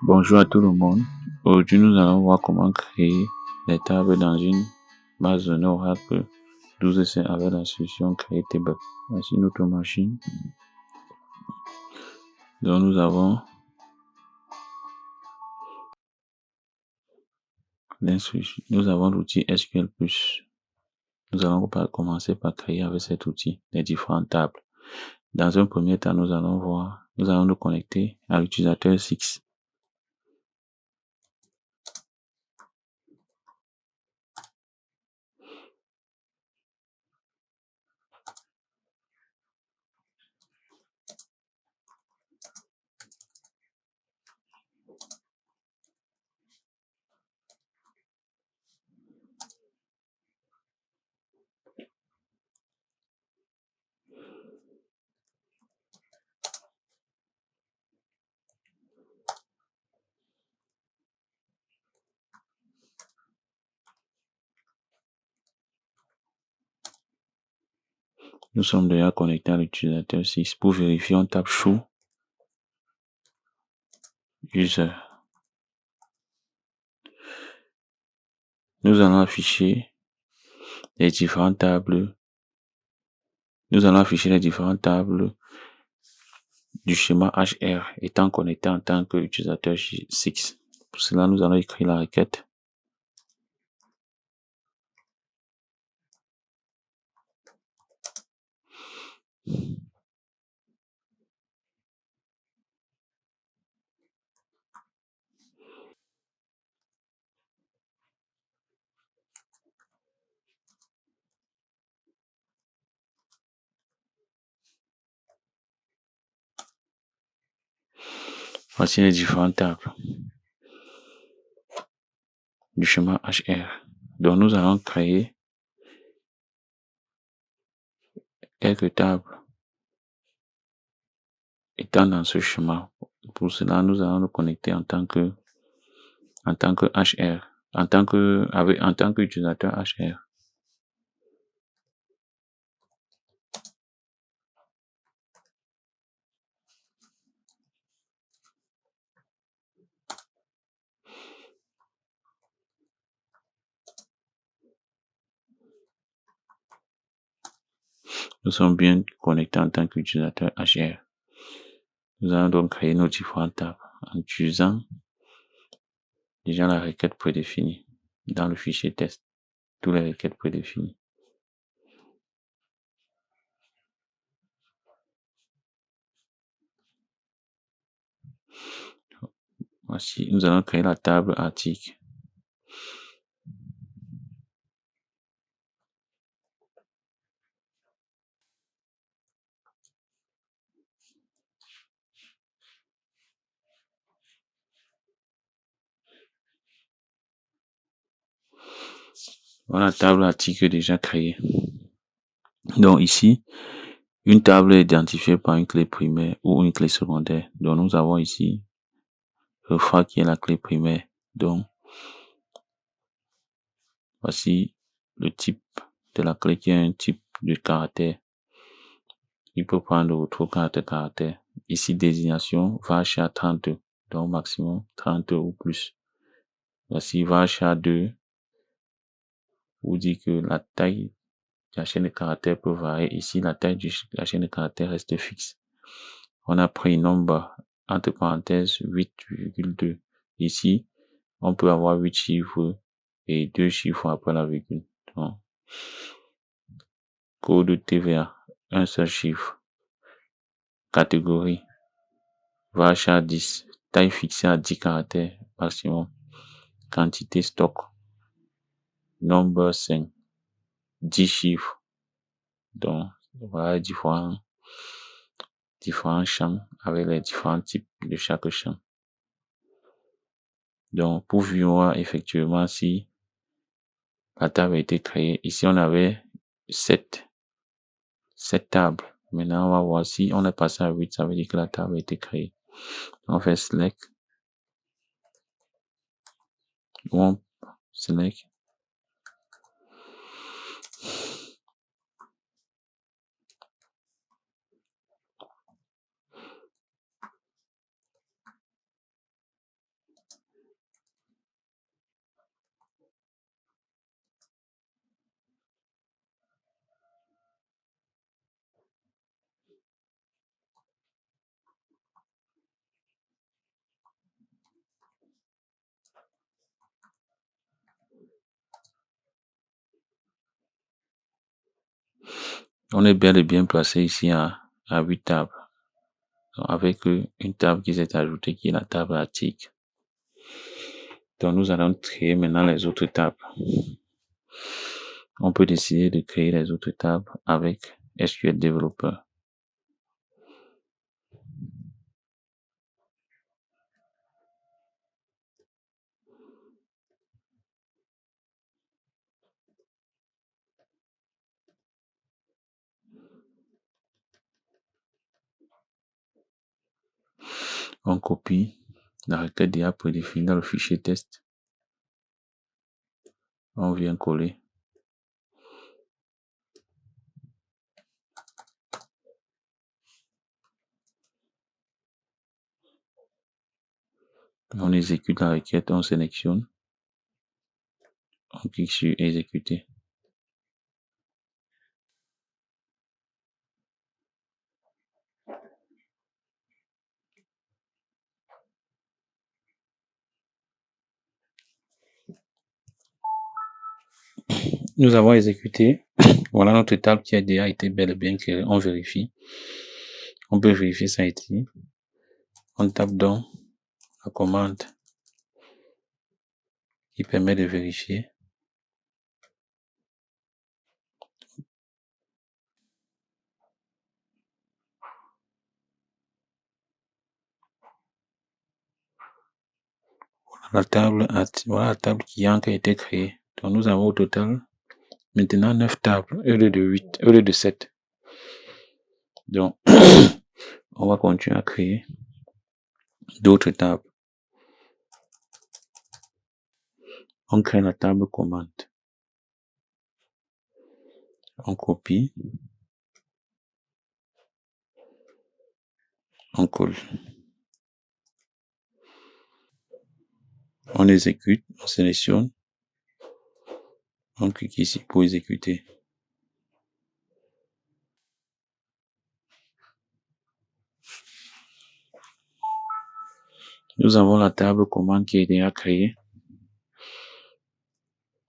Bonjour à tout le monde. Aujourd'hui, nous allons voir comment créer des tables dans une base de données Oracle 12c avec la solution Create Table. Voici notre machine. Donc, nous avons l'outil SQL+. Nous allons commencer par créer avec cet outil les différentes tables. Dans un premier temps, nous allons nous connecter à l'utilisateur 6. Nous sommes déjà connectés à l'utilisateur 6. Pour vérifier, on tape show user. Nous allons afficher les différentes tables. Nous allons afficher les différentes tables du schéma HR étant connecté en tant qu'utilisateur 6. Pour cela, nous allons écrire la requête. Voici les différentes tables du schéma HR. Donc, nous allons créer quelques tables étant dans ce schéma. Pour cela, nous allons nous connecter en tant que HR, en tant qu'utilisateur HR. Nous sommes bien connectés en tant qu'utilisateur HR. Nous allons donc créer nos différentes tables en utilisant déjà la requête prédéfinie dans le fichier test. Toutes les requêtes prédéfinies. Voici, nous allons créer la table article. Voilà la table article déjà créée. Donc ici, une table est identifiée par une clé primaire ou une clé secondaire. Donc nous avons ici refra qui est la clé primaire. Donc voici le type de la clé qui est un type de caractère. Il peut prendre autre caractère. Ici désignation varchar 30, donc maximum 30 ou plus. Voici varchar 2, vous dit que la taille la chaîne de caractères peut varier. Ici, la taille de la chaîne de caractères reste fixe. On a pris nombre entre parenthèses 8,2. Ici, on peut avoir 8 chiffres et 2 chiffres après la virgule. Donc, code TVA, un seul chiffre. Catégorie, varchar 10, taille fixée à 10 caractères maximum. Quantité stock, nombre 5, 10 chiffres. Donc, voilà différents champs avec les différents types de chaque champ. Donc, pour voir effectivement si la table a été créée, ici on avait 7 tables. Maintenant, on va voir si on est passé à 8, ça veut dire que la table a été créée. On fait select, select. On est bel et bien placé ici à 8 tables. Donc, avec une table qui s'est ajoutée, qui est la table article. Donc, nous allons créer maintenant les autres tables. On peut décider de créer les autres tables avec SQL Developer. On copie la requête déjà prédéfinie dans le fichier test. On vient coller. On exécute la requête, on sélectionne. On clique sur exécuter. Nous avons exécuté. Voilà notre table qui a déjà été bel et bien créée. On vérifie. On peut vérifier ça ici. On tape dans la commande qui permet de vérifier. Voilà la table qui a été créée. Donc nous avons au total maintenant 9 tables au lieu de 7. Donc on va continuer à créer d'autres tables. On crée la table commande. On copie. On colle. On exécute. On sélectionne. On clique ici pour exécuter. Nous avons la table commande qui est déjà créée.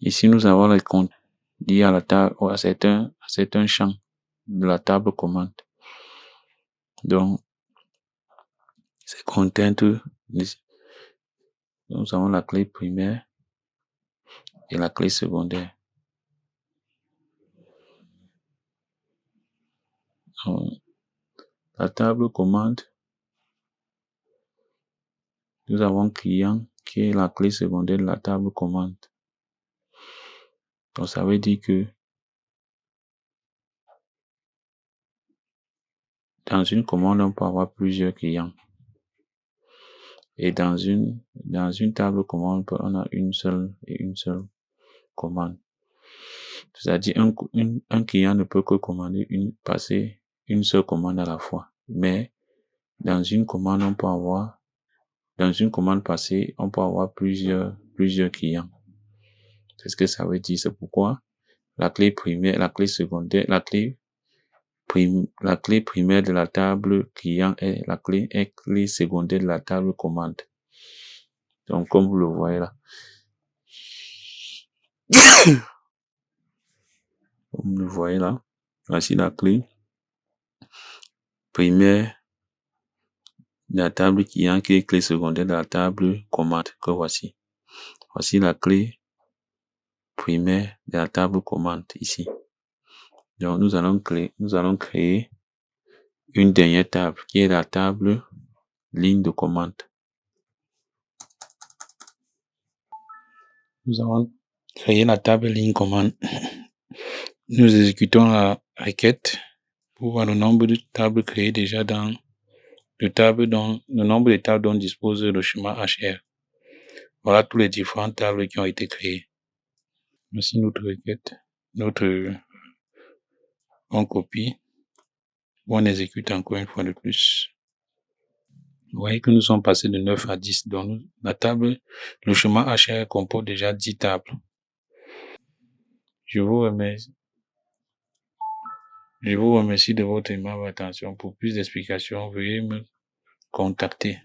Ici, nous avons les comptes liés à la table, à certains champs de la table commande. Donc, ces contents, nous avons la clé primaire et la clé secondaire. Donc, la table commande, nous avons client qui est la clé secondaire de la table commande. Donc, ça veut dire que dans une commande, on peut avoir plusieurs clients. Et dans une table commande, on a une seule commande. C'est-à-dire, un client ne peut que passer une seule commande à la fois. Mais, dans une commande passée, on peut avoir plusieurs clients. C'est ce que ça veut dire. C'est pourquoi la clé primaire, la clé secondaire, la clé primaire de la table client est la clé secondaire de la table commande. Donc, comme vous le voyez là. Comme vous le voyez là. Voici la clé primaire de la table client qui est clé secondaire de la table commande que voici. Voici la clé primaire de la table commande ici. Donc, nous allons créer une dernière table qui est la table ligne de commande. Nous allons créer la table ligne commande. Nous exécutons la requête pour voir le nombre de tables créées déjà dans le nombre de tables dont dispose le schéma HR. Voilà tous les différentes tables qui ont été créées. Voici notre requête. On copie. On exécute encore une fois de plus. Vous voyez que nous sommes passés de 9 à 10. Donc, le schéma HR comporte déjà 10 tables. Je vous remercie de votre aimable attention. Pour plus d'explications, veuillez me contacter.